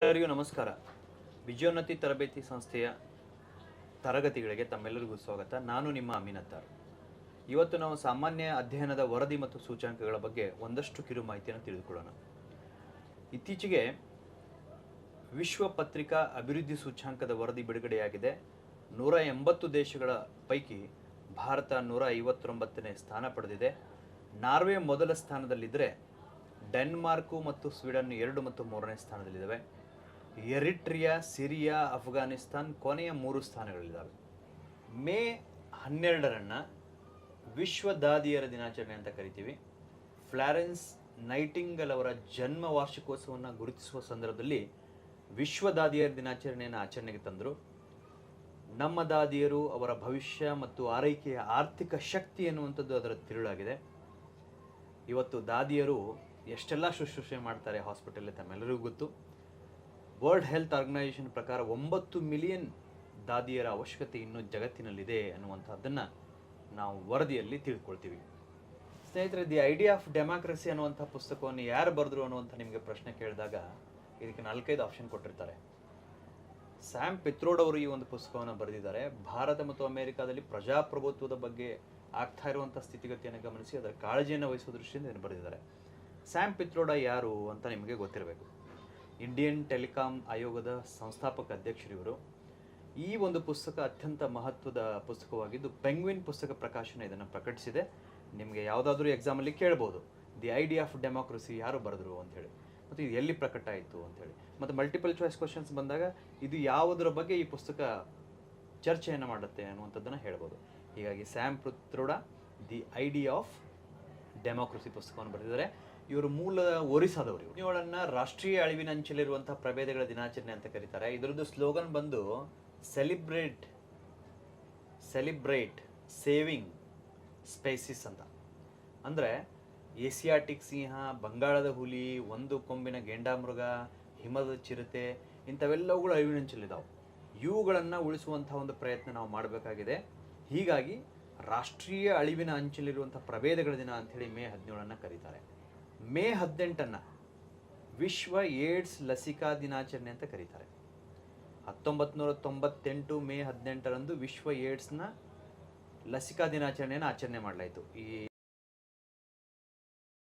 ಎಲ್ಲರಿಗೂ ನಮಸ್ಕಾರ. ವಿಜಯೋನ್ನತಿ ತರಬೇತಿ ಸಂಸ್ಥೆಯ ತರಗತಿಗಳಿಗೆ ತಮ್ಮೆಲ್ಲರಿಗೂ ಸ್ವಾಗತ. ನಾನು ನಿಮ್ಮ ಅಮೀನ್ ಅತ್ತಾರ್. ಇವತ್ತು ನಾವು ಸಾಮಾನ್ಯ ಅಧ್ಯಯನದ ವರದಿ ಮತ್ತು ಸೂಚ್ಯಂಕಗಳ ಬಗ್ಗೆ ಒಂದಷ್ಟು ಕಿರು ಮಾಹಿತಿಯನ್ನು ತಿಳಿದುಕೊಳ್ಳೋಣ. ಇತ್ತೀಚೆಗೆ ವಿಶ್ವ ಪತ್ರಿಕಾ ಅಭಿವೃದ್ಧಿ ಸೂಚ್ಯಂಕದ ವರದಿ ಬಿಡುಗಡೆಯಾಗಿದೆ. 180 ದೇಶಗಳ ಪೈಕಿ ಭಾರತ 159ನೇ ಸ್ಥಾನ ಪಡೆದಿದೆ. ನಾರ್ವೆ ಮೊದಲ ಸ್ಥಾನದಲ್ಲಿದ್ದರೆ ಡೆನ್ಮಾರ್ಕು ಮತ್ತು ಸ್ವೀಡನ್ 2 ಮತ್ತು 3ನೇ ಸ್ಥಾನದಲ್ಲಿದ್ದಾವೆ. ಎರಿಟ್ರಿಯಾ, ಸಿರಿಯಾ, ಅಫ್ಘಾನಿಸ್ತಾನ್ ಕೊನೆಯ 3 ಸ್ಥಾನಗಳಿದ್ದಾವೆ. ಮೇ 12 ವಿಶ್ವ ದಾದಿಯರ ದಿನಾಚರಣೆ ಅಂತ ಕರಿತೀವಿ. ಫ್ಲಾರೆನ್ಸ್ ನೈಟಿಂಗಲ್ ಅವರ ಜನ್ಮ ವಾರ್ಷಿಕೋತ್ಸವವನ್ನು ಗುರುತಿಸುವ ಸಂದರ್ಭದಲ್ಲಿ ವಿಶ್ವ ದಾದಿಯರ ದಿನಾಚರಣೆಯನ್ನು ಆಚರಣೆಗೆ ತಂದರು. ನಮ್ಮ ದಾದಿಯರು ಅವರ ಭವಿಷ್ಯ ಮತ್ತು ಆರೈಕೆಯ ಆರ್ಥಿಕ ಶಕ್ತಿ ಎನ್ನುವಂಥದ್ದು ಅದರ ತಿರುಳಾಗಿದೆ. ಇವತ್ತು ದಾದಿಯರು ಎಷ್ಟೆಲ್ಲ ಶುಶ್ರೂಷೆ ಮಾಡ್ತಾರೆ ಹಾಸ್ಪಿಟಲ್ ತಮ್ಮೆಲ್ಲರಿಗೂ ಗೊತ್ತು. ವರ್ಲ್ಡ್ ಹೆಲ್ತ್ ಆರ್ಗನೈಸೇಷನ್ ಪ್ರಕಾರ 9 ಮಿಲಿಯನ್ ದಾದಿಯರ ಅವಶ್ಯಕತೆ ಇನ್ನೂ ಜಗತ್ತಿನಲ್ಲಿದೆ ಅನ್ನುವಂಥದ್ದನ್ನು ನಾವು ವರದಿಯಲ್ಲಿ ತಿಳ್ಕೊಳ್ತೀವಿ. ಸ್ನೇಹಿತರೆ, ದಿ ಐಡಿಯಾ ಆಫ್ ಡೆಮಾಕ್ರಸಿ ಅನ್ನುವಂಥ ಪುಸ್ತಕವನ್ನು ಯಾರು ಬರೆದ್ರು ಅನ್ನುವಂಥ ನಿಮಗೆ ಪ್ರಶ್ನೆ ಕೇಳಿದಾಗ ಇದಕ್ಕೆ 4-5 ಆಪ್ಷನ್ ಕೊಟ್ಟಿರ್ತಾರೆ. ಸ್ಯಾಮ್ ಪಿತ್ರೋಡ್ ಅವರು ಈ ಒಂದು ಪುಸ್ತಕವನ್ನು ಬರೆದಿದ್ದಾರೆ. ಭಾರತ ಮತ್ತು ಅಮೆರಿಕಾದಲ್ಲಿ ಪ್ರಜಾಪ್ರಭುತ್ವದ ಬಗ್ಗೆ ಆಗ್ತಾ ಇರುವಂಥ ಸ್ಥಿತಿಗತಿಯನ್ನು ಗಮನಿಸಿ ಅದರ ಕಾಳಜಿಯನ್ನು ವಹಿಸುವ ದೃಷ್ಟಿಯಿಂದ ಇದನ್ನು ಬರೆದಿದ್ದಾರೆ. ಸ್ಯಾಮ್ ಪಿತ್ರೋಡ ಯಾರು ಅಂತ ನಿಮಗೆ ಗೊತ್ತಿರಬೇಕು. ಇಂಡಿಯನ್ ಟೆಲಿಕಾಂ ಆಯೋಗದ ಸಂಸ್ಥಾಪಕ ಅಧ್ಯಕ್ಷರಿವರು. ಈ ಒಂದು ಪುಸ್ತಕ ಅತ್ಯಂತ ಮಹತ್ವದ ಪುಸ್ತಕವಾಗಿದ್ದು ಪೆಂಗ್ವಿನ್ ಪುಸ್ತಕ ಪ್ರಕಾಶನ ಇದನ್ನು ಪ್ರಕಟಿಸಿದೆ. ನಿಮಗೆ ಯಾವುದಾದ್ರೂ ಎಕ್ಸಾಮಲ್ಲಿ ಕೇಳ್ಬೋದು, ದಿ ಐಡಿಯಾ ಆಫ್ ಡೆಮಾಕ್ರಸಿ ಯಾರು ಬರೆದ್ರು ಅಂಥೇಳಿ, ಮತ್ತು ಇದು ಎಲ್ಲಿ ಪ್ರಕಟ ಆಯಿತು ಅಂಥೇಳಿ. ಮತ್ತು ಮಲ್ಟಿಪಲ್ ಚಾಯ್ಸ್ ಕ್ವಶನ್ಸ್ ಬಂದಾಗ ಇದು ಯಾವುದರ ಬಗ್ಗೆ ಈ ಪುಸ್ತಕ ಚರ್ಚೆಯನ್ನು ಮಾಡುತ್ತೆ ಅನ್ನುವಂಥದ್ದನ್ನು ಹೇಳ್ಬೋದು. ಹೀಗಾಗಿ Sam Pitroda the idea of democracy ಪುಸ್ತಕವನ್ನು ಬರೆದಿದ್ದಾರೆ. ಇವರು ಮೂಲ ಒರಿಸ್ಸಾದವರು. ಇವಳನ್ನು ರಾಷ್ಟ್ರೀಯ ಅಳಿವಿನಂಚಲಿರುವಂತಹ ಪ್ರಭೇದಗಳ ದಿನಾಚರಣೆ ಅಂತ ಕರೀತಾರೆ. ಇದರದ್ದು ಸ್ಲೋಗನ್ ಬಂದು ಸೆಲಿಬ್ರೇಟ್ ಸೇವಿಂಗ್ ಸ್ಪೈಸಿಸ್ ಅಂತ. ಅಂದರೆ ಏಸಿಯಾಟಿಕ್ ಸಿಂಹ, ಬಂಗಾಳದ ಹುಲಿ, ಒಂದು ಕೊಂಬಿನ ಗೆಂಡಾಮೃಗ, ಹಿಮದ ಚಿರತೆ ಇಂಥವೆಲ್ಲವುಗಳು ಅಳಿವಿನಂಚಲಿದ್ದಾವೆ. ಇವುಗಳನ್ನು ಉಳಿಸುವಂಥ ಒಂದು ಪ್ರಯತ್ನ ನಾವು ಮಾಡಬೇಕಾಗಿದೆ. ಹೀಗಾಗಿ ರಾಷ್ಟ್ರೀಯ ಅಳಿವಿನ ಅಂಚಲಿರುವಂಥ ಪ್ರಭೇದಗಳ ದಿನ ಅಂಥೇಳಿ ಮೇ 17 ಕರೀತಾರೆ. ಮೇ 18 ವಿಶ್ವ ಏಡ್ಸ್ ಲಸಿಕಾ ದಿನಾಚರಣೆ ಅಂತ ಕರೀತಾರೆ. 1998 ಮೇ 18 ವಿಶ್ವ ಏಡ್ಸ್ನ ಲಸಿಕಾ ದಿನಾಚರಣೆಯನ್ನು ಆಚರಣೆ ಮಾಡಲಾಯಿತು. ಈ